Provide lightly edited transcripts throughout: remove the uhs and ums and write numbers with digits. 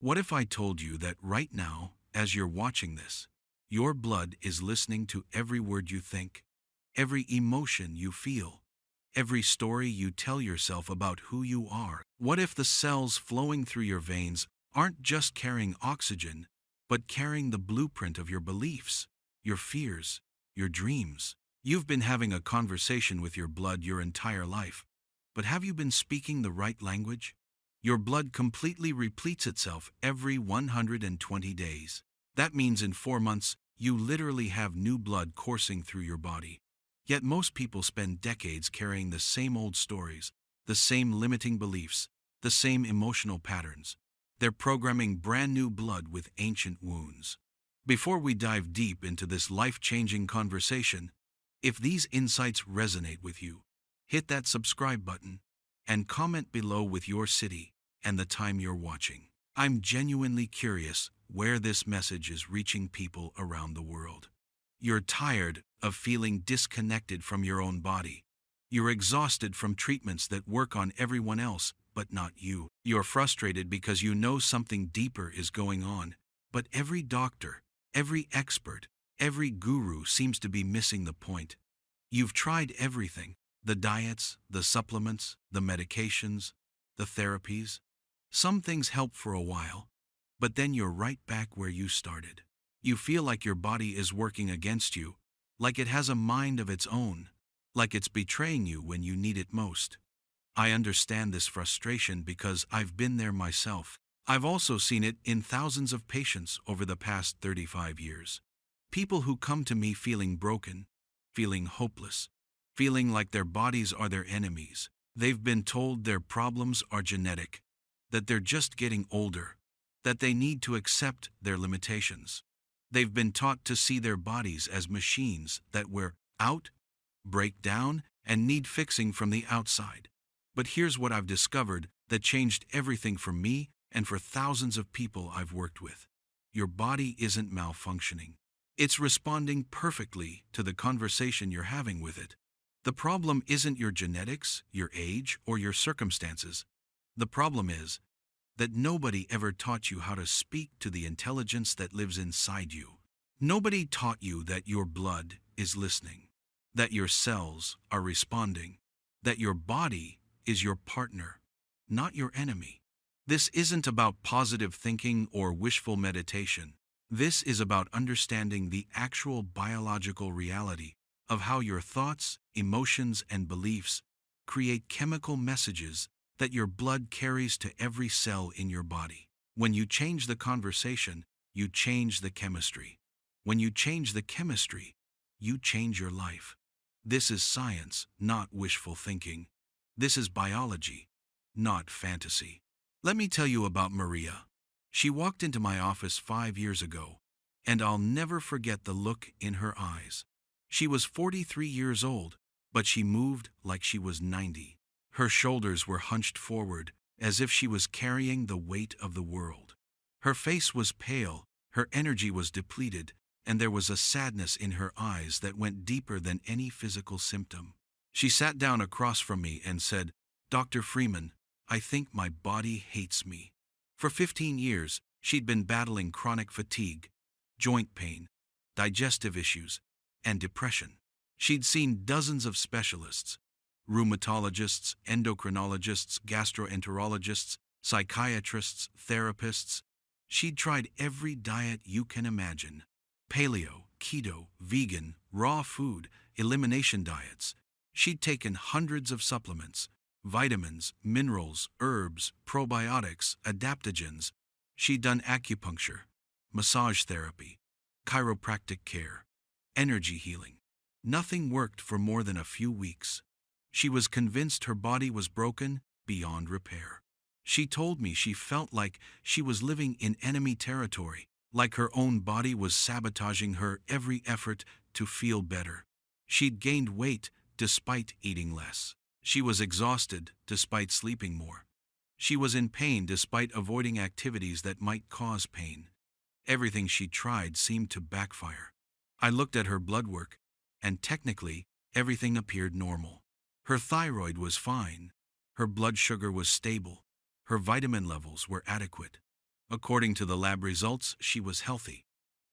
What if I told you that right now, as you're watching this, your blood is listening to every word you think, every emotion you feel, every story you tell yourself about who you are? What if the cells flowing through your veins aren't just carrying oxygen, but carrying the blueprint of your beliefs, your fears, your dreams? You've been having a conversation with your blood your entire life, but have you been speaking the right language? Your blood completely repletes itself every 120 days. That means in 4 months, you literally have new blood coursing through your body. Yet most people spend decades carrying the same old stories, the same limiting beliefs, the same emotional patterns. They're programming brand new blood with ancient wounds. Before we dive deep into this life-changing conversation, if these insights resonate with you, hit that subscribe button and comment below with your city and the time you're watching. I'm genuinely curious where this message is reaching people around the world. You're tired of feeling disconnected from your own body. You're exhausted from treatments that work on everyone else but not you. You're frustrated because you know something deeper is going on, but every doctor, every expert, every guru seems to be missing the point. You've tried everything: the diets, the supplements, the medications, the therapies. Some things help for a while, but then you're right back where you started. You feel like your body is working against you, like it has a mind of its own, like it's betraying you when you need it most. I understand this frustration because I've been there myself. I've also seen it in thousands of patients over the past 35 years. People who come to me feeling broken, feeling hopeless, feeling like their bodies are their enemies. They've been told their problems are genetic, that they're just getting older, that they need to accept their limitations. They've been taught to see their bodies as machines that wear out, break down, and need fixing from the outside. But here's what I've discovered that changed everything for me and for thousands of people I've worked with. Your body isn't malfunctioning. It's responding perfectly to the conversation you're having with it. The problem isn't your genetics, your age, or your circumstances. The problem is that nobody ever taught you how to speak to the intelligence that lives inside you. Nobody taught you that your blood is listening, that your cells are responding, that your body is your partner, not your enemy. This isn't about positive thinking or wishful meditation. This is about understanding the actual biological reality of how your thoughts, emotions, and beliefs create chemical messages that your blood carries to every cell in your body. When you change the conversation, you change the chemistry. When you change the chemistry, you change your life. This is science, not wishful thinking. This is biology, not fantasy. Let me tell you about Maria. She walked into my office 5 years ago, and I'll never forget the look in her eyes. She was 43 years old, but she moved like she was 90. Her shoulders were hunched forward, as if she was carrying the weight of the world. Her face was pale, her energy was depleted, and there was a sadness in her eyes that went deeper than any physical symptom. She sat down across from me and said, "Dr. Freeman, I think my body hates me." For 15 years, she'd been battling chronic fatigue, joint pain, digestive issues, and depression. She'd seen dozens of specialists: rheumatologists, endocrinologists, gastroenterologists, psychiatrists, therapists. She'd tried every diet you can imagine: paleo, keto, vegan, raw food, elimination diets. She'd taken hundreds of supplements: vitamins, minerals, herbs, probiotics, adaptogens. She'd done acupuncture, massage therapy, chiropractic care, energy healing. Nothing worked for more than a few weeks. She was convinced her body was broken beyond repair. She told me she felt like she was living in enemy territory, like her own body was sabotaging her every effort to feel better. She'd gained weight despite eating less. She was exhausted despite sleeping more. She was in pain despite avoiding activities that might cause pain. Everything she tried seemed to backfire. I looked at her blood work, and technically, everything appeared normal. Her thyroid was fine. Her blood sugar was stable. Her vitamin levels were adequate. According to the lab results, she was healthy.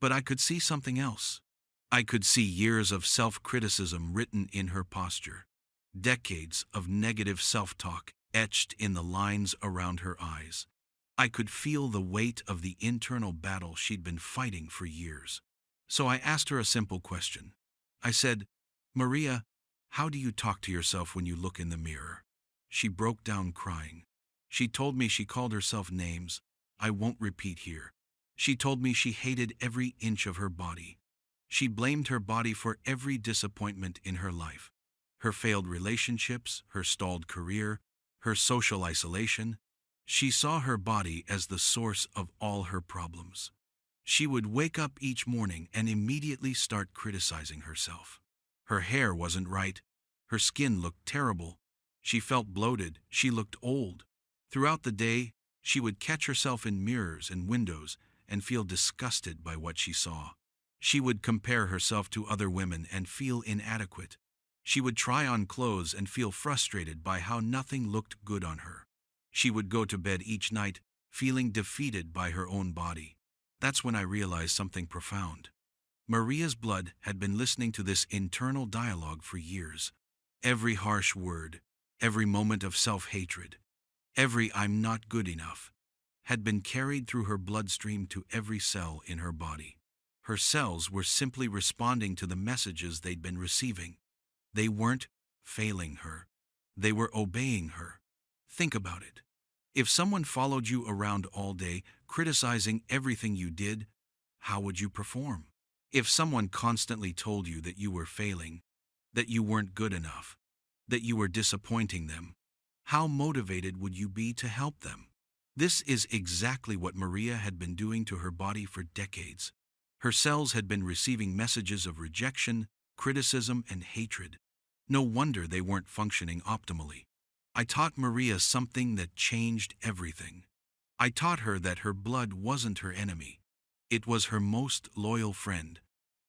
But I could see something else. I could see years of self-criticism written in her posture, decades of negative self-talk etched in the lines around her eyes. I could feel the weight of the internal battle she'd been fighting for years. So I asked her a simple question. I said, "Maria, how do you talk to yourself when you look in the mirror?" She broke down crying. She told me she called herself names I won't repeat here. She told me she hated every inch of her body. She blamed her body for every disappointment in her life. Her failed relationships, her stalled career, her social isolation. She saw her body as the source of all her problems. She would wake up each morning and immediately start criticizing herself. Her hair wasn't right. Her skin looked terrible. She felt bloated. She looked old. Throughout the day, she would catch herself in mirrors and windows and feel disgusted by what she saw. She would compare herself to other women and feel inadequate. She would try on clothes and feel frustrated by how nothing looked good on her. She would go to bed each night feeling defeated by her own body. That's when I realized something profound. Maria's blood had been listening to this internal dialogue for years. Every harsh word, every moment of self-hatred, every "I'm not good enough," had been carried through her bloodstream to every cell in her body. Her cells were simply responding to the messages they'd been receiving. They weren't failing her. They were obeying her. Think about it. If someone followed you around all day, criticizing everything you did, how would you perform? If someone constantly told you that you were failing, that you weren't good enough, that you were disappointing them, how motivated would you be to help them? This is exactly what Maria had been doing to her body for decades. Her cells had been receiving messages of rejection, criticism, and hatred. No wonder they weren't functioning optimally. I taught Maria something that changed everything. I taught her that her blood wasn't her enemy. It was her most loyal friend,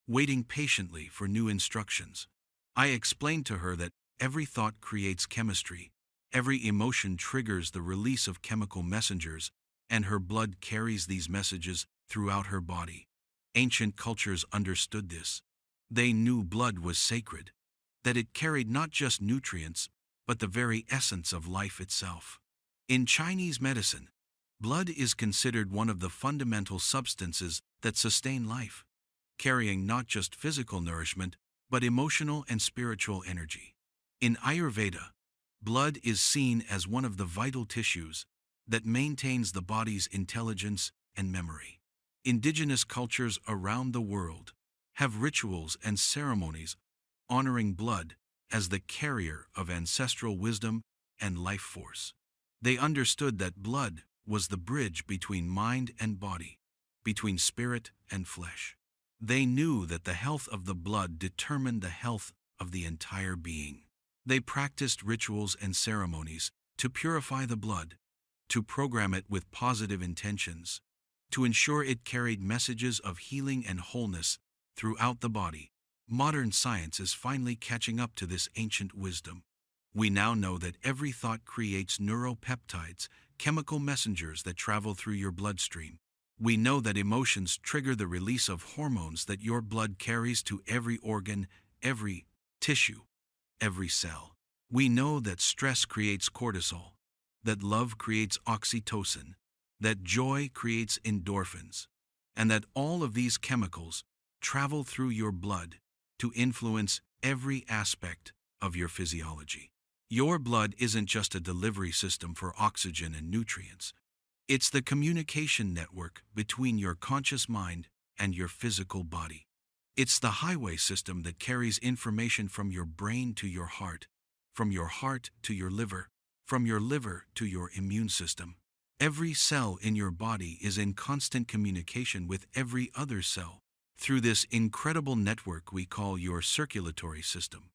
waiting patiently for new instructions. I explained to her that every thought creates chemistry, every emotion triggers the release of chemical messengers, and her blood carries these messages throughout her body. Ancient cultures understood this. They knew blood was sacred, that it carried not just nutrients, but the very essence of life itself. In Chinese medicine, blood is considered one of the fundamental substances that sustain life, carrying not just physical nourishment, but emotional and spiritual energy. In Ayurveda, blood is seen as one of the vital tissues that maintains the body's intelligence and memory. Indigenous cultures around the world have rituals and ceremonies honoring blood as the carrier of ancestral wisdom and life force. They understood that blood was the bridge between mind and body, between spirit and flesh. They knew that the health of the blood determined the health of the entire being. They practiced rituals and ceremonies to purify the blood, to program it with positive intentions, to ensure it carried messages of healing and wholeness throughout the body. Modern science is finally catching up to this ancient wisdom. We now know that every thought creates neuropeptides, chemical messengers that travel through your bloodstream. We know that emotions trigger the release of hormones that your blood carries to every organ, every tissue, every cell. We know that stress creates cortisol, that love creates oxytocin, that joy creates endorphins, and that all of these chemicals travel through your blood to influence every aspect of your physiology. Your blood isn't just a delivery system for oxygen and nutrients. It's the communication network between your conscious mind and your physical body. It's the highway system that carries information from your brain to your heart, from your heart to your liver, from your liver to your immune system. Every cell in your body is in constant communication with every other cell through this incredible network we call your circulatory system.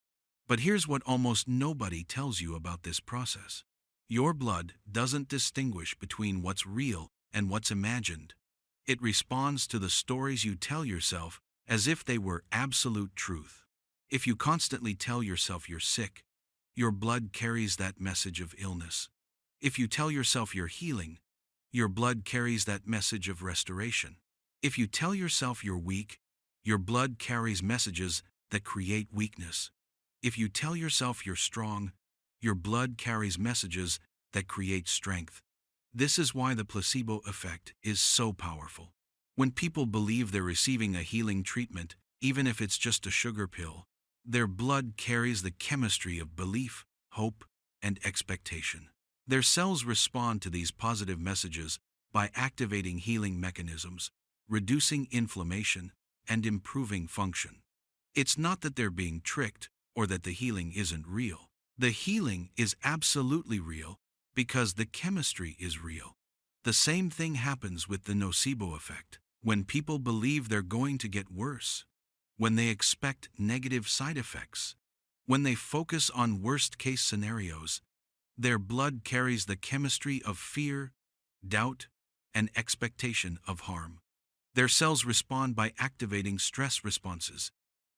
But here's what almost nobody tells you about this process. Your blood doesn't distinguish between what's real and what's imagined. It responds to the stories you tell yourself as if they were absolute truth. If you constantly tell yourself you're sick, your blood carries that message of illness. If you tell yourself you're healing, your blood carries that message of restoration. If you tell yourself you're weak, your blood carries messages that create weakness. If you tell yourself you're strong, your blood carries messages that create strength. This is why the placebo effect is so powerful. When people believe they're receiving a healing treatment, even if it's just a sugar pill, their blood carries the chemistry of belief, hope, and expectation. Their cells respond to these positive messages by activating healing mechanisms, reducing inflammation, and improving function. It's not that they're being tricked or that the healing isn't real. The healing is absolutely real because the chemistry is real. The same thing happens with the nocebo effect. When people believe they're going to get worse, when they expect negative side effects, when they focus on worst-case scenarios, their blood carries the chemistry of fear, doubt, and expectation of harm. Their cells respond by activating stress responses,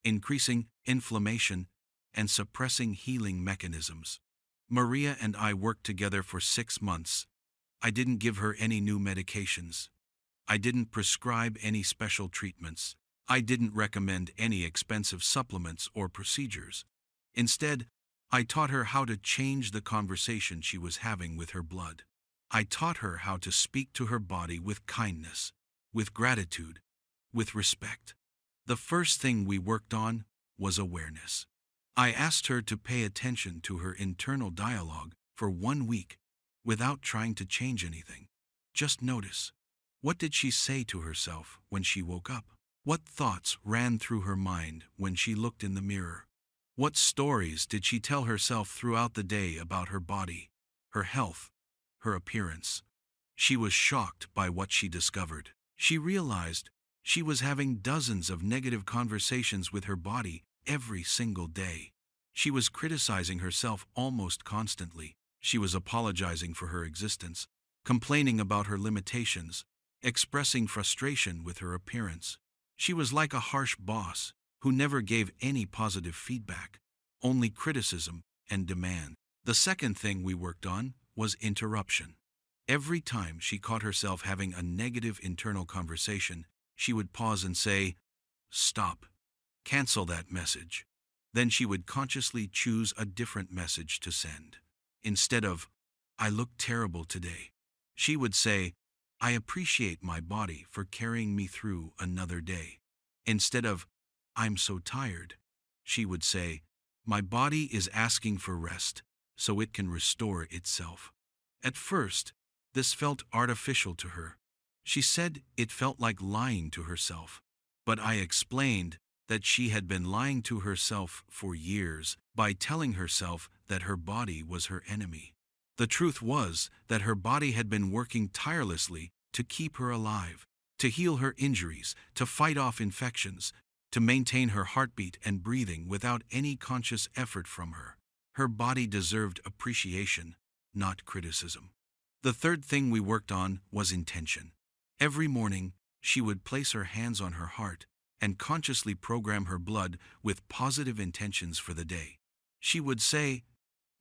increasing inflammation, and suppressing healing mechanisms. Maria and I worked together for 6 months. I didn't give her any new medications. I didn't prescribe any special treatments. I didn't recommend any expensive supplements or procedures. Instead, I taught her how to change the conversation she was having with her blood. I taught her how to speak to her body with kindness, with gratitude, with respect. The first thing we worked on was awareness. I asked her to pay attention to her internal dialogue for 1 week without trying to change anything. Just notice. What did she say to herself when she woke up? What thoughts ran through her mind when she looked in the mirror? What stories did she tell herself throughout the day about her body, her health, her appearance? She was shocked by what she discovered. She realized she was having dozens of negative conversations with her body every single day. She was criticizing herself almost constantly. She was apologizing for her existence, complaining about her limitations, expressing frustration with her appearance. She was like a harsh boss who never gave any positive feedback, only criticism and demand. The second thing we worked on was interruption. Every time she caught herself having a negative internal conversation, she would pause and say, "Stop. Cancel that message." Then she would consciously choose a different message to send. Instead of, "I look terrible today," she would say, "I appreciate my body for carrying me through another day." Instead of, "I'm so tired," she would say, "My body is asking for rest so it can restore itself." At first, this felt artificial to her. She said it felt like lying to herself. But I explained that she had been lying to herself for years by telling herself that her body was her enemy. The truth was that her body had been working tirelessly to keep her alive, to heal her injuries, to fight off infections, to maintain her heartbeat and breathing without any conscious effort from her. Her body deserved appreciation, not criticism. The third thing we worked on was intention. Every morning, she would place her hands on her heart and consciously program her blood with positive intentions for the day. She would say,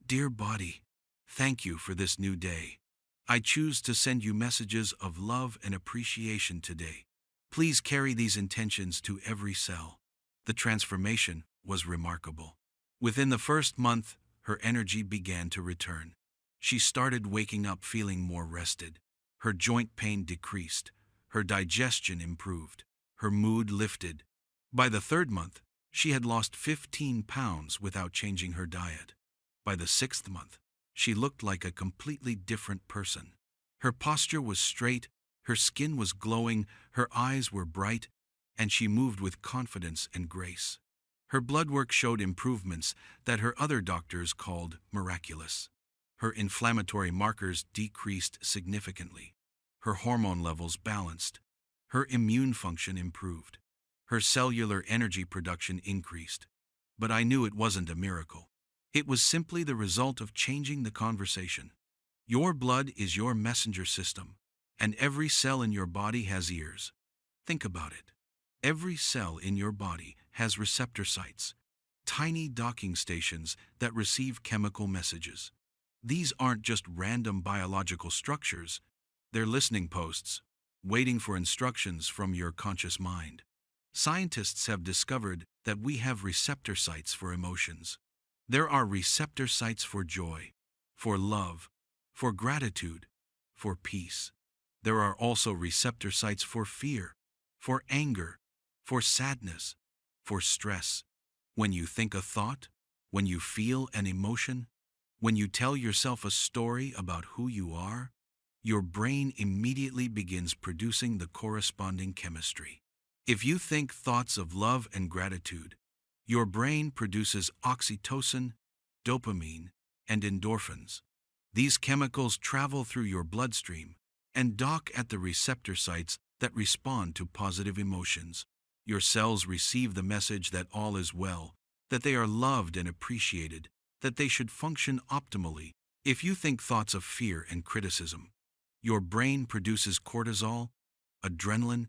"Dear body, thank you for this new day. I choose to send you messages of love and appreciation today. Please carry these intentions to every cell." The transformation was remarkable. Within the first month, her energy began to return. She started waking up feeling more rested. Her joint pain decreased. Her digestion improved. Her mood lifted. By the third month, she had lost 15 pounds without changing her diet. By the 6th month, she looked like a completely different person. Her posture was straight, her skin was glowing, her eyes were bright, and she moved with confidence and grace. Her blood work showed improvements that her other doctors called miraculous. Her inflammatory markers decreased significantly. Her hormone levels balanced. Her immune function improved. Her cellular energy production increased. But I knew it wasn't a miracle. It was simply the result of changing the conversation. Your blood is your messenger system, and every cell in your body has ears. Think about it. Every cell in your body has receptor sites, tiny docking stations that receive chemical messages. These aren't just random biological structures. They're listening posts, waiting for instructions from your conscious mind. Scientists have discovered that we have receptor sites for emotions. There are receptor sites for joy, for love, for gratitude, for peace. There are also receptor sites for fear, for anger, for sadness, for stress. When you think a thought, when you feel an emotion, when you tell yourself a story about who you are, your brain immediately begins producing the corresponding chemistry. If you think thoughts of love and gratitude, your brain produces oxytocin, dopamine, and endorphins. These chemicals travel through your bloodstream and dock at the receptor sites that respond to positive emotions. Your cells receive the message that all is well, that they are loved and appreciated, that they should function optimally. If you think thoughts of fear and criticism, your brain produces cortisol, adrenaline,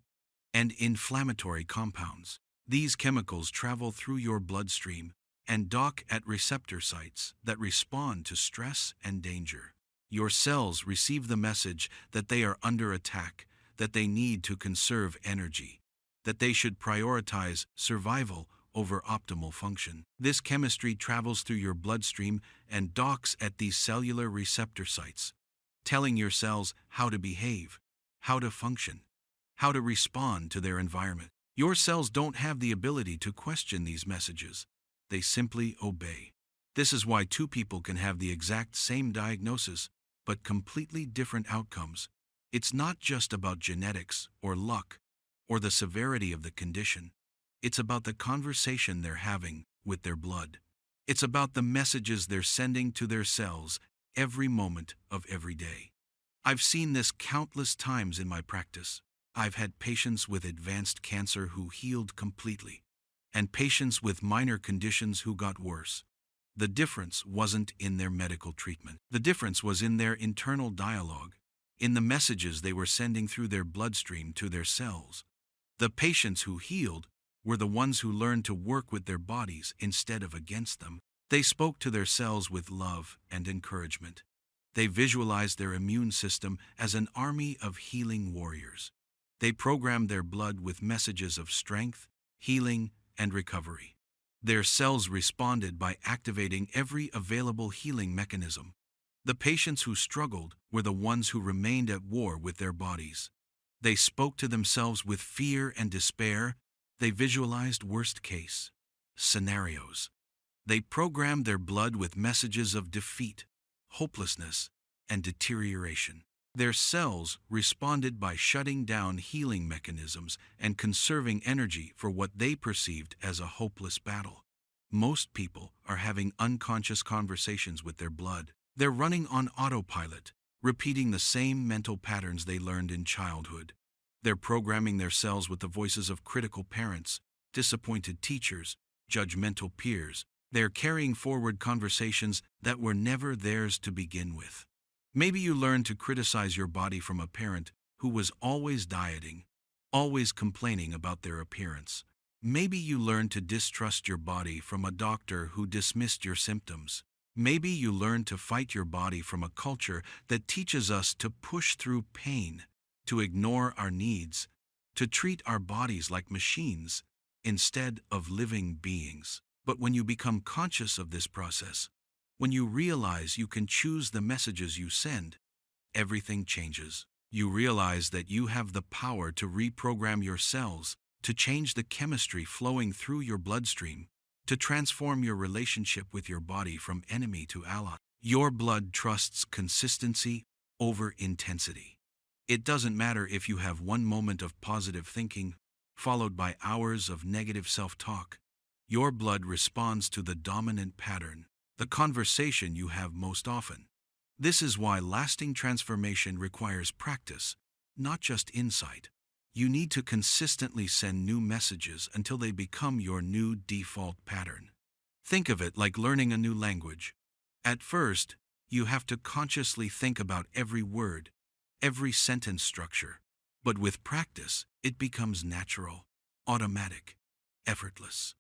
and inflammatory compounds. These chemicals travel through your bloodstream and dock at receptor sites that respond to stress and danger. Your cells receive the message that they are under attack, that they need to conserve energy, that they should prioritize survival over optimal function. This chemistry travels through your bloodstream and docks at these cellular receptor sites, telling your cells how to behave, how to function, how to respond to their environment. Your cells don't have the ability to question these messages. They simply obey. This is why two people can have the exact same diagnosis, but completely different outcomes. It's not just about genetics or luck or the severity of the condition. It's about the conversation they're having with their blood. It's about the messages they're sending to their cells every moment of every day. I've seen this countless times in my practice. I've had patients with advanced cancer who healed completely, and patients with minor conditions who got worse. The difference wasn't in their medical treatment. The difference was in their internal dialogue, in the messages they were sending through their bloodstream to their cells. The patients who healed were the ones who learned to work with their bodies instead of against them. They spoke to their cells with love and encouragement. They visualized their immune system as an army of healing warriors. They programmed their blood with messages of strength, healing, and recovery. Their cells responded by activating every available healing mechanism. The patients who struggled were the ones who remained at war with their bodies. They spoke to themselves with fear and despair. They visualized worst-case scenarios. They programmed their blood with messages of defeat, hopelessness, and deterioration. Their cells responded by shutting down healing mechanisms and conserving energy for what they perceived as a hopeless battle. Most people are having unconscious conversations with their blood. They're running on autopilot, repeating the same mental patterns they learned in childhood. They're programming their cells with the voices of critical parents, disappointed teachers, judgmental peers. They're carrying forward conversations that were never theirs to begin with. Maybe you learned to criticize your body from a parent who was always dieting, always complaining about their appearance. Maybe you learned to distrust your body from a doctor who dismissed your symptoms. Maybe you learned to fight your body from a culture that teaches us to push through pain, to ignore our needs, to treat our bodies like machines instead of living beings. But when you become conscious of this process, when you realize you can choose the messages you send, everything changes. You realize that you have the power to reprogram your cells, to change the chemistry flowing through your bloodstream, to transform your relationship with your body from enemy to ally. Your blood trusts consistency over intensity. It doesn't matter if you have one moment of positive thinking, followed by hours of negative self-talk. Your blood responds to the dominant pattern, the conversation you have most often. This is why lasting transformation requires practice, not just insight. You need to consistently send new messages until they become your new default pattern. Think of it like learning a new language. At first, you have to consciously think about every word, every sentence structure. But with practice, it becomes natural, automatic, effortless.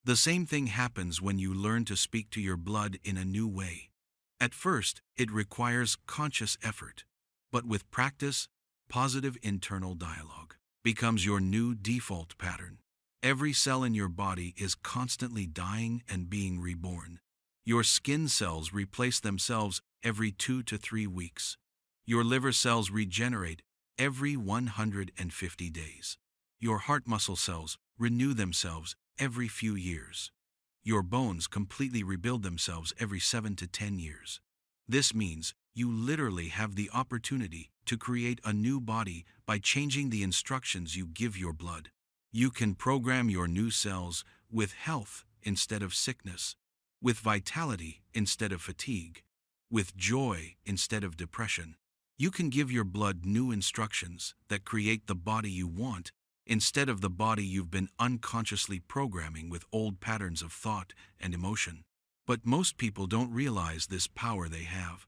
The same thing happens when you learn to speak to your blood in a new way. At first, it requires conscious effort. But with practice, positive internal dialogue becomes your new default pattern. Every cell in your body is constantly dying and being reborn. Your skin cells replace themselves every 2 to 3 weeks. Your liver cells regenerate every 150 days. Your heart muscle cells renew themselves every few years. Your bones completely rebuild themselves every 7 to 10 years. This means you literally have the opportunity to create a new body by changing the instructions you give your blood. You can program your new cells with health instead of sickness, with vitality instead of fatigue, with joy instead of depression. You can give your blood new instructions that create the body you want instead of the body you've been unconsciously programming with old patterns of thought and emotion. But most people don't realize this power they have.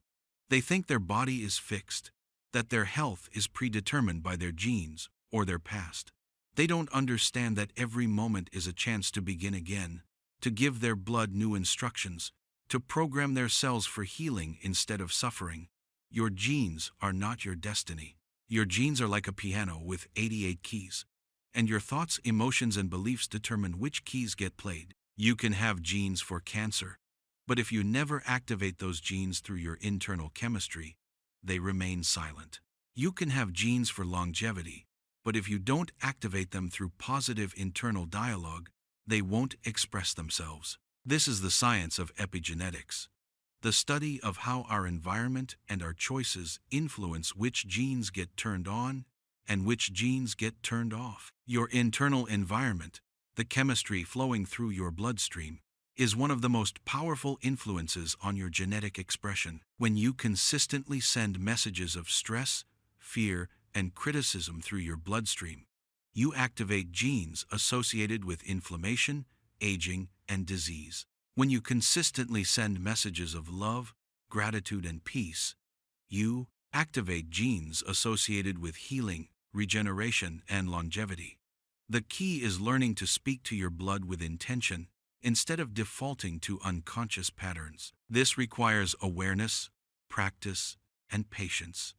They think their body is fixed, that their health is predetermined by their genes or their past. They don't understand that every moment is a chance to begin again, to give their blood new instructions, to program their cells for healing instead of suffering. Your genes are not your destiny. Your genes are like a piano with 88 keys, and your thoughts, emotions, and beliefs determine which keys get played. You can have genes for cancer, but if you never activate those genes through your internal chemistry, they remain silent. You can have genes for longevity, but if you don't activate them through positive internal dialogue, they won't express themselves. This is the science of epigenetics, the study of how our environment and our choices influence which genes get turned on and which genes get turned off. Your internal environment, the chemistry flowing through your bloodstream, is one of the most powerful influences on your genetic expression. When you consistently send messages of stress, fear, and criticism through your bloodstream, you activate genes associated with inflammation, aging, and disease. When you consistently send messages of love, gratitude, and peace, you activate genes associated with healing, regeneration, and longevity. The key is learning to speak to your blood with intention instead of defaulting to unconscious patterns. This requires awareness, practice, and patience.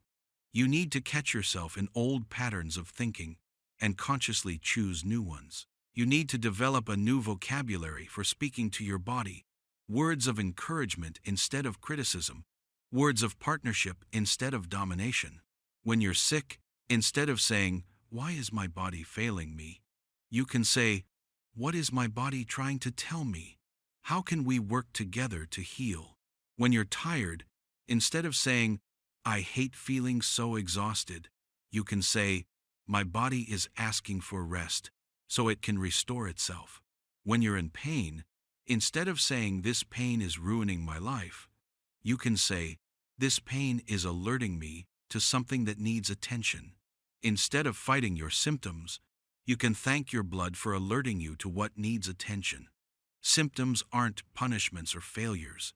You need to catch yourself in old patterns of thinking and consciously choose new ones. You need to develop a new vocabulary for speaking to your body, words of encouragement instead of criticism, words of partnership instead of domination. When you're sick, instead of saying, "Why is my body failing me?" you can say, "What is my body trying to tell me? How can we work together to heal?" When you're tired, instead of saying, "I hate feeling so exhausted," you can say, "My body is asking for rest so it can restore itself." When you're in pain, instead of saying, "This pain is ruining my life," you can say, "This pain is alerting me to something that needs attention." Instead of fighting your symptoms, you can thank your blood for alerting you to what needs attention. Symptoms aren't punishments or failures.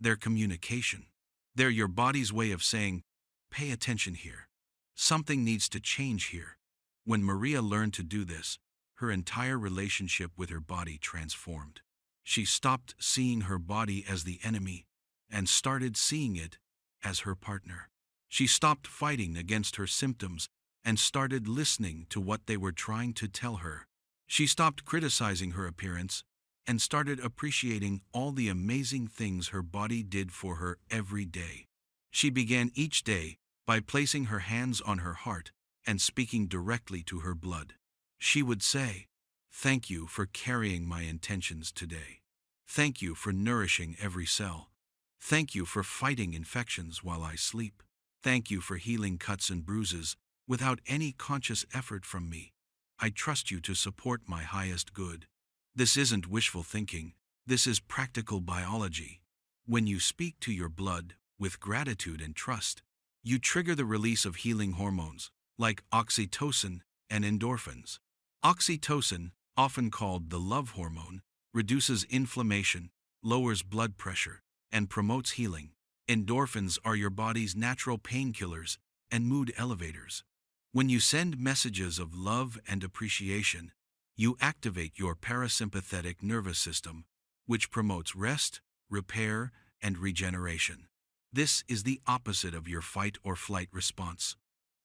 They're communication. They're your body's way of saying, "Pay attention here. Something needs to change here." When Maria learned to do this, her entire relationship with her body transformed. She stopped seeing her body as the enemy and started seeing it as her partner. She stopped fighting against her symptoms and started listening to what they were trying to tell her. She stopped criticizing her appearance and started appreciating all the amazing things her body did for her every day. She began each day by placing her hands on her heart and speaking directly to her blood. She would say, "Thank you for carrying my intentions today. Thank you for nourishing every cell. Thank you for fighting infections while I sleep. Thank you for healing cuts and bruises without any conscious effort from me. I trust you to support my highest good." This isn't wishful thinking. This is practical biology. When you speak to your blood with gratitude and trust, you trigger the release of healing hormones like oxytocin and endorphins. Oxytocin, often called the love hormone, reduces inflammation, lowers blood pressure, and promotes healing. Endorphins are your body's natural painkillers and mood elevators. When you send messages of love and appreciation, you activate your parasympathetic nervous system, which promotes rest, repair, and regeneration. This is the opposite of your fight or flight response.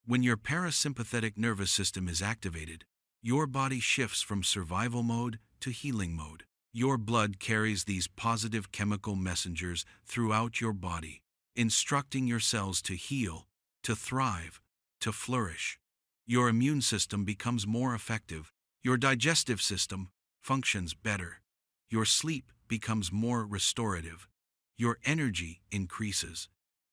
When your parasympathetic nervous system is activated, your body shifts from survival mode to healing mode. Your blood carries these positive chemical messengers throughout your body, instructing your cells to heal, to thrive, to flourish. Your immune system becomes more effective. Your digestive system functions better. Your sleep becomes more restorative. Your energy increases.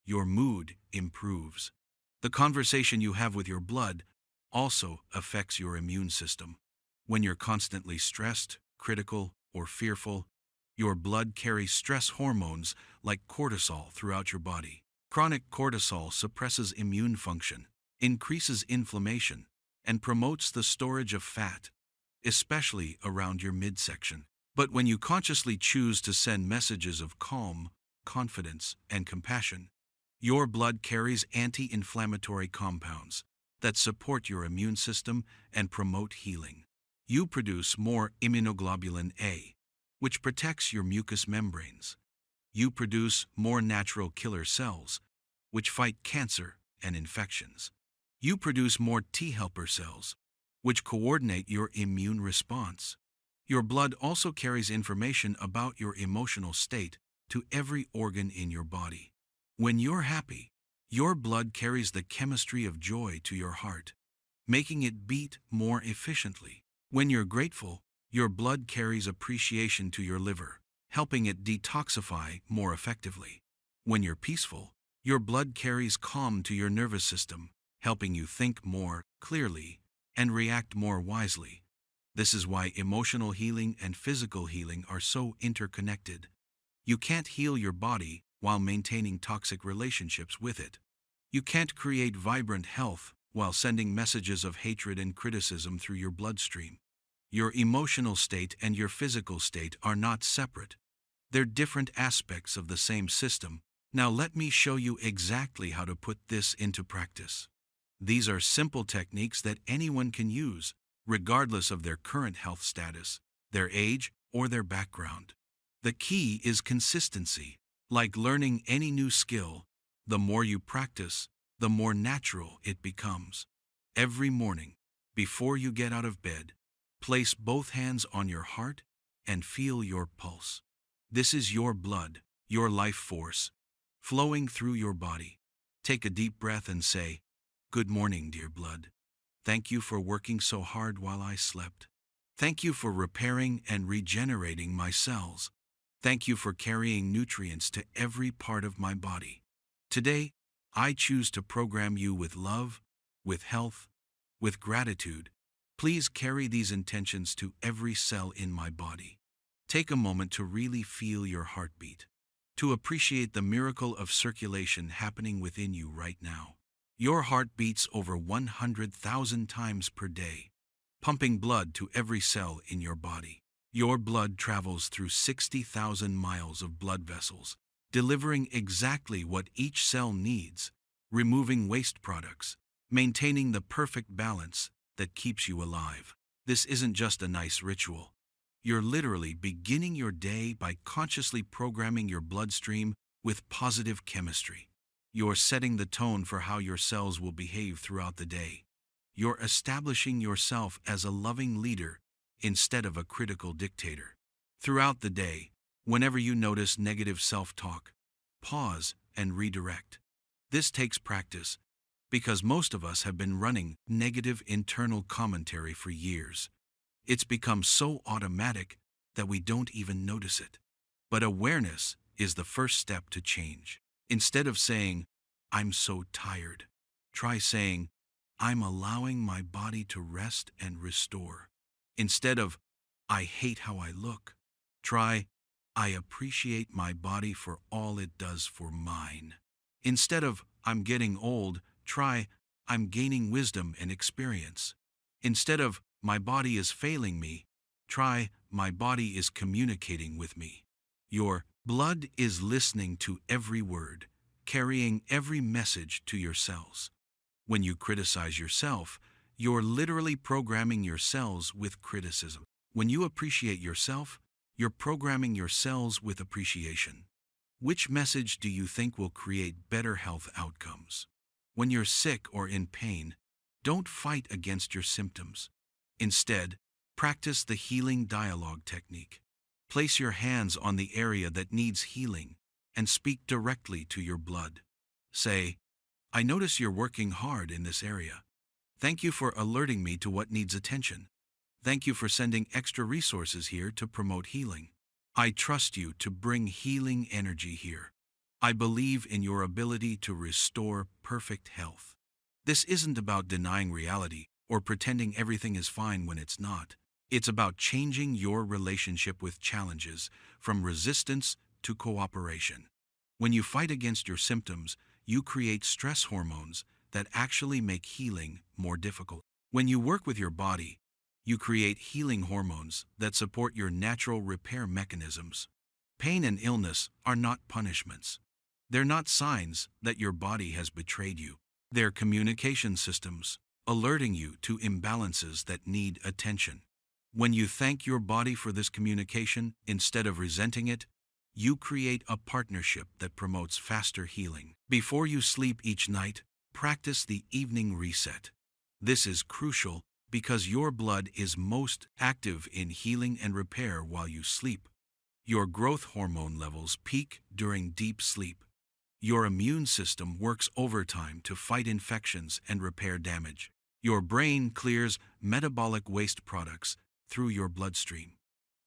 Your mood improves. The conversation you have with your blood also affects your immune system. When you're constantly stressed, critical, or fearful, your blood carries stress hormones like cortisol throughout your body. Chronic cortisol suppresses immune function, increases inflammation, and promotes the storage of fat, especially around your midsection. But when you consciously choose to send messages of calm, confidence, and compassion, your blood carries anti-inflammatory compounds that support your immune system and promote healing. You produce more immunoglobulin A, which protects your mucous membranes. You produce more natural killer cells, which fight cancer and infections. You produce more T helper cells, which coordinate your immune response. Your blood also carries information about your emotional state to every organ in your body. When you're happy, your blood carries the chemistry of joy to your heart, making it beat more efficiently. When you're grateful, your blood carries appreciation to your liver, helping it detoxify more effectively. When you're peaceful, your blood carries calm to your nervous system, helping you think more clearly and react more wisely. This is why emotional healing and physical healing are so interconnected. You can't heal your body while maintaining toxic relationships with it. You can't create vibrant health while sending messages of hatred and criticism through your bloodstream. Your emotional state and your physical state are not separate. They're different aspects of the same system. Now let me show you exactly how to put this into practice. These are simple techniques that anyone can use, regardless of their current health status, their age, or their background. The key is consistency. Like learning any new skill, the more you practice, the more natural it becomes. Every morning, before you get out of bed, place both hands on your heart and feel your pulse. This is your blood, your life force, flowing through your body. Take a deep breath and say, "Good morning, dear blood. Thank you for working so hard while I slept. Thank you for repairing and regenerating my cells. Thank you for carrying nutrients to every part of my body. Today, I choose to program you with love, with health, with gratitude. Please carry these intentions to every cell in my body." Take a moment to really feel your heartbeat, to appreciate the miracle of circulation happening within you right now. Your heart beats over 100,000 times per day, pumping blood to every cell in your body. Your blood travels through 60,000 miles of blood vessels, delivering exactly what each cell needs, removing waste products, maintaining the perfect balance that keeps you alive. This isn't just a nice ritual. You're literally beginning your day by consciously programming your bloodstream with positive chemistry. You're setting the tone for how your cells will behave throughout the day. You're establishing yourself as a loving leader instead of a critical dictator. Throughout the day, whenever you notice negative self-talk, pause and redirect. This takes practice, because most of us have been running negative internal commentary for years. It's become so automatic that we don't even notice it. But awareness is the first step to change. Instead of saying, "I'm so tired," try saying, "I'm allowing my body to rest and restore." Instead of, "I hate how I look," try, "I appreciate my body for all it does for mine." Instead of, "I'm getting old," try, "I'm gaining wisdom and experience." Instead of, "My body is failing me," try, "My body is communicating with me." Your blood is listening to every word, carrying every message to your cells. When you criticize yourself, you're literally programming your cells with criticism. When you appreciate yourself, you're programming your cells with appreciation. Which message do you think will create better health outcomes? When you're sick or in pain, don't fight against your symptoms. Instead, practice the healing dialogue technique. Place your hands on the area that needs healing and speak directly to your blood. Say, "I notice you're working hard in this area. Thank you for alerting me to what needs attention. Thank you for sending extra resources here to promote healing. I trust you to bring healing energy here. I believe in your ability to restore perfect health." This isn't about denying reality or pretending everything is fine when it's not. It's about changing your relationship with challenges from resistance to cooperation. When you fight against your symptoms, you create stress hormones that actually make healing more difficult. When you work with your body, you create healing hormones that support your natural repair mechanisms. Pain and illness are not punishments. They're not signs that your body has betrayed you. They're communication systems, alerting you to imbalances that need attention. When you thank your body for this communication instead of resenting it, you create a partnership that promotes faster healing. Before you sleep each night, practice the evening reset. This is crucial because your blood is most active in healing and repair while you sleep. Your growth hormone levels peak during deep sleep. Your immune system works overtime to fight infections and repair damage. Your brain clears metabolic waste products through your bloodstream.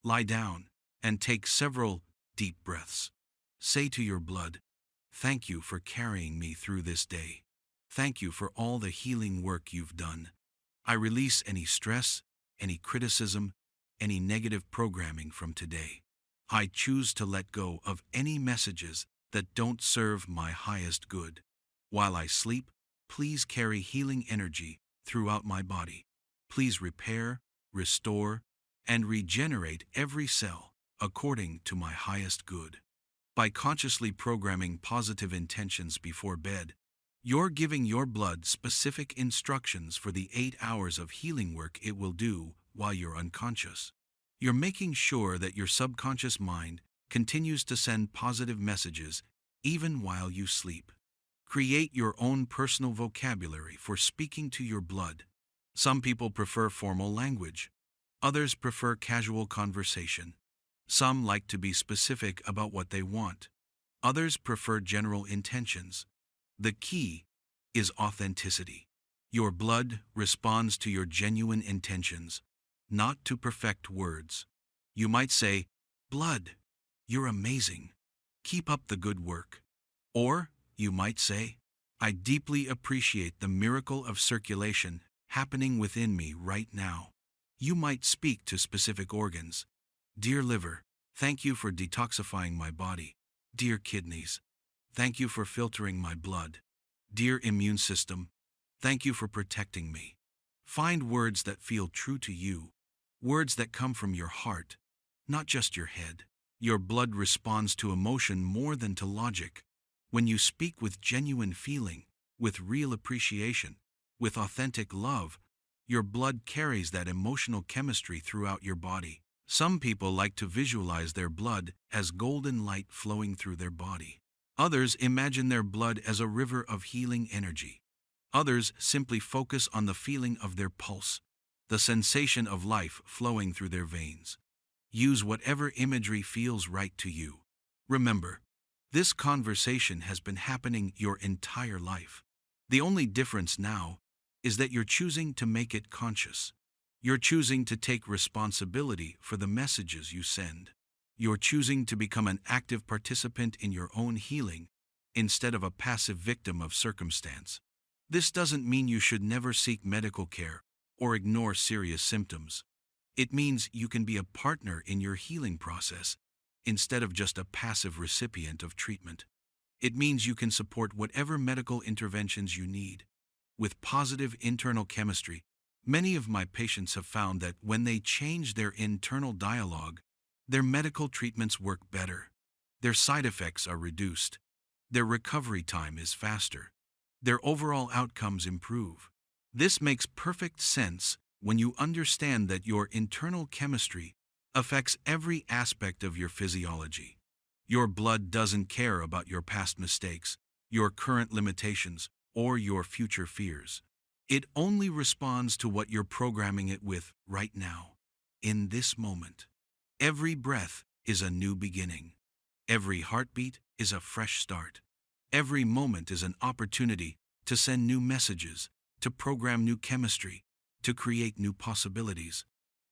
Lie down and take several deep breaths. Say to your blood, "Thank you for carrying me through this day. Thank you for all the healing work you've done. I release any stress, any criticism, any negative programming from today. I choose to let go of any messages that don't serve my highest good. While I sleep, please carry healing energy throughout my body. Please repair, restore, and regenerate every cell according to my highest good." By consciously programming positive intentions before bed, you're giving your blood specific instructions for the 8 hours of healing work it will do while you're unconscious. You're making sure that your subconscious mind continues to send positive messages even while you sleep. Create your own personal vocabulary for speaking to your blood. Some people prefer formal language. Others prefer casual conversation. Some like to be specific about what they want. Others prefer general intentions. The key is authenticity. Your blood responds to your genuine intentions, not to perfect words. You might say, "Blood, you're amazing. Keep up the good work." Or you might say, "I deeply appreciate the miracle of circulation happening within me right now." You might speak to specific organs. "Dear liver, thank you for detoxifying my body. Dear kidneys, thank you for filtering my blood. Dear immune system, thank you for protecting me." Find words that feel true to you, words that come from your heart, not just your head. Your blood responds to emotion more than to logic. When you speak with genuine feeling, with real appreciation, with authentic love, your blood carries that emotional chemistry throughout your body. Some people like to visualize their blood as golden light flowing through their body. Others imagine their blood as a river of healing energy. Others simply focus on the feeling of their pulse, the sensation of life flowing through their veins. Use whatever imagery feels right to you. Remember, this conversation has been happening your entire life. The only difference now is that you're choosing to make it conscious. You're choosing to take responsibility for the messages you send. You're choosing to become an active participant in your own healing instead of a passive victim of circumstance. This doesn't mean you should never seek medical care or ignore serious symptoms. It means you can be a partner in your healing process instead of just a passive recipient of treatment. It means you can support whatever medical interventions you need. With positive internal chemistry, many of my patients have found that when they change their internal dialogue, their medical treatments work better. Their side effects are reduced. Their recovery time is faster. Their overall outcomes improve. This makes perfect sense when you understand that your internal chemistry affects every aspect of your physiology. Your blood doesn't care about your past mistakes, your current limitations, or your future fears. It only responds to what you're programming it with right now, in this moment. Every breath is a new beginning. Every heartbeat is a fresh start. Every moment is an opportunity to send new messages, to program new chemistry, to create new possibilities.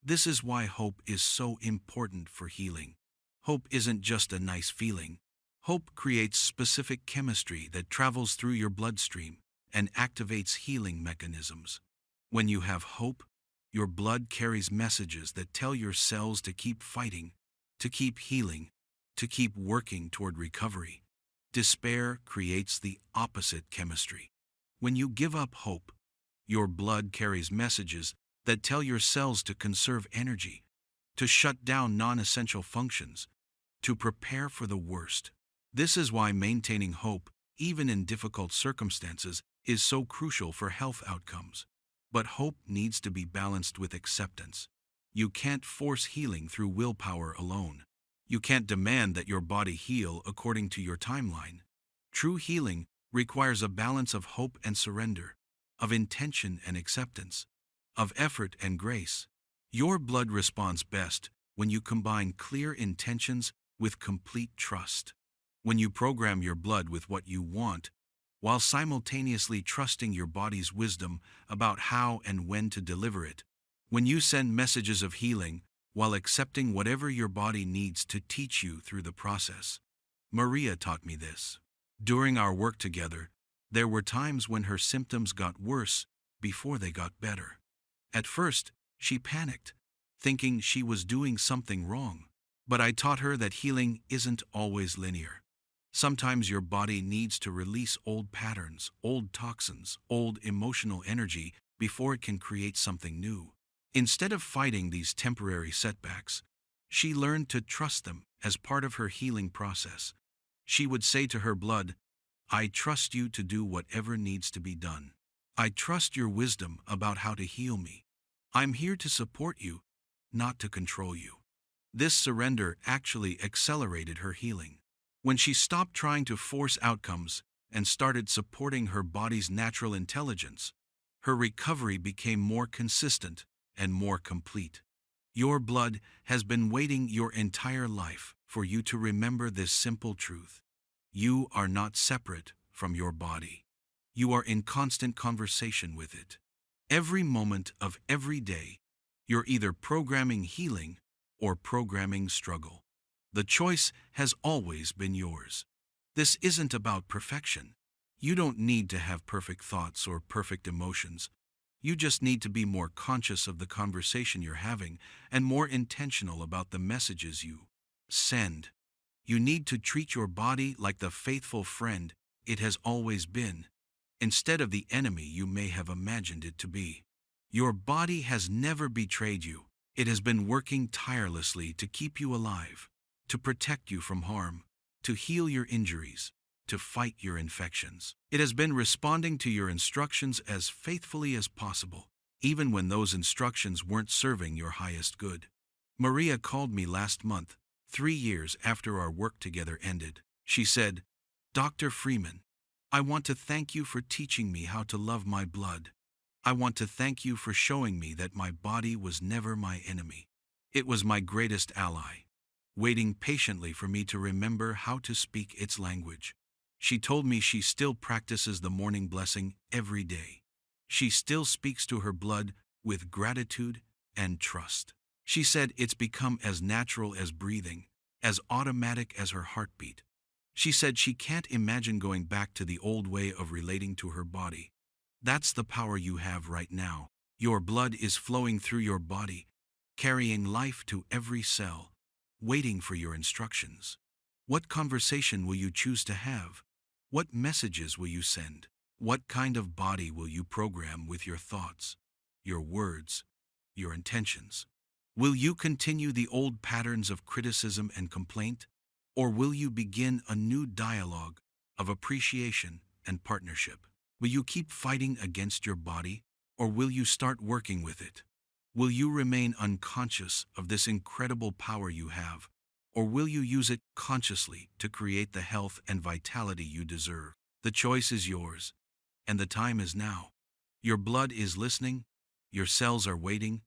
This is why hope is so important for healing. Hope isn't just a nice feeling. Hope creates specific chemistry that travels through your bloodstream and activates healing mechanisms. When you have hope, your blood carries messages that tell your cells to keep fighting, to keep healing, to keep working toward recovery. Despair creates the opposite chemistry. When you give up hope, your blood carries messages that tell your cells to conserve energy, to shut down non-essential functions, to prepare for the worst. This is why maintaining hope, even in difficult circumstances, is so crucial for health outcomes. But hope needs to be balanced with acceptance. You can't force healing through willpower alone. You can't demand that your body heal according to your timeline. True healing requires a balance of hope and surrender, of intention and acceptance, of effort and grace. Your blood responds best when you combine clear intentions with complete trust. When you program your blood with what you want, while simultaneously trusting your body's wisdom about how and when to deliver it. When you send messages of healing, while accepting whatever your body needs to teach you through the process. Maria taught me this. During our work together, there were times when her symptoms got worse before they got better. At first, she panicked, thinking she was doing something wrong. But I taught her that healing isn't always linear. Sometimes your body needs to release old patterns, old toxins, old emotional energy before it can create something new. Instead of fighting these temporary setbacks, she learned to trust them as part of her healing process. She would say to her blood, "I trust you to do whatever needs to be done. I trust your wisdom about how to heal me. I'm here to support you, not to control you." This surrender actually accelerated her healing. When she stopped trying to force outcomes and started supporting her body's natural intelligence, her recovery became more consistent and more complete. Your blood has been waiting your entire life for you to remember this simple truth. You are not separate from your body. You are in constant conversation with it. Every moment of every day, you're either programming healing or programming struggle. The choice has always been yours. This isn't about perfection. You don't need to have perfect thoughts or perfect emotions. You just need to be more conscious of the conversation you're having and more intentional about the messages you send. You need to treat your body like the faithful friend it has always been, instead of the enemy you may have imagined it to be. Your body has never betrayed you. It has been working tirelessly to keep you alive, to protect you from harm, to heal your injuries, to fight your infections. It has been responding to your instructions as faithfully as possible, even when those instructions weren't serving your highest good. Maria called me last month, 3 years after our work together ended. She said, "Dr. Freeman, I want to thank you for teaching me how to love my blood. I want to thank you for showing me that my body was never my enemy. It was my greatest ally, waiting patiently for me to remember how to speak its language." She told me she still practices the morning blessing every day. She still speaks to her blood with gratitude and trust. She said it's become as natural as breathing, as automatic as her heartbeat. She said she can't imagine going back to the old way of relating to her body. That's the power you have right now. Your blood is flowing through your body, carrying life to every cell, waiting for your instructions. What conversation will you choose to have? What messages will you send? What kind of body will you program with your thoughts, your words, your intentions? Will you continue the old patterns of criticism and complaint, or will you begin a new dialogue of appreciation and partnership? Will you keep fighting against your body, or will you start working with it? Will you remain unconscious of this incredible power you have, Or will you use it consciously to create the health and vitality you deserve? The choice is yours, and the time is now. Your blood is listening, your cells are waiting,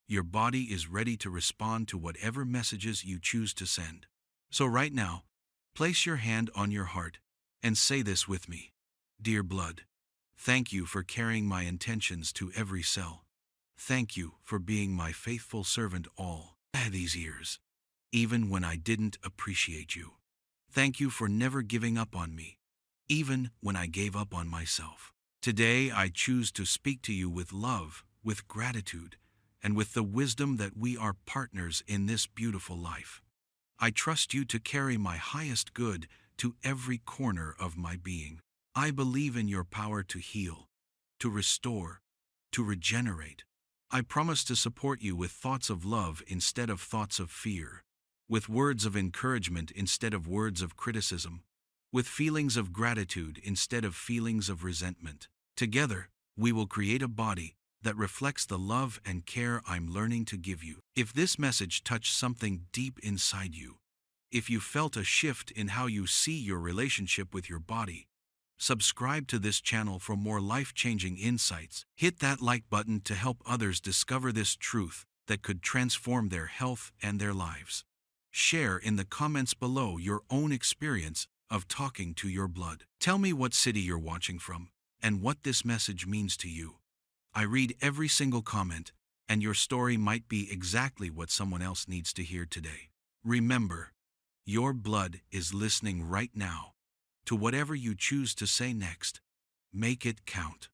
your body is ready to respond to whatever messages you choose to send. So right now, place your hand on your heart and say this with me. Dear blood, thank you for carrying my intentions to every cell. Thank you for being my faithful servant all these years, even when I didn't appreciate you. Thank you for never giving up on me, even when I gave up on myself. Today I choose to speak to you with love, with gratitude, and with the wisdom that we are partners in this beautiful life. I trust you to carry my highest good to every corner of my being. I believe in your power to heal, to restore, to regenerate. I promise to support you with thoughts of love instead of thoughts of fear, with words of encouragement instead of words of criticism, with feelings of gratitude instead of feelings of resentment. Together, we will create a body that reflects the love and care I'm learning to give you. If this message touched something deep inside you, if you felt a shift in how you see your relationship with your body, subscribe to this channel for more life-changing insights. Hit that like button to help others discover this truth that could transform their health and their lives. Share in the comments below your own experience of talking to your blood. Tell me what city you're watching from and what this message means to you. I read every single comment, and your story might be exactly what someone else needs to hear today. Remember, your blood is listening right now to whatever you choose to say next. Make it count.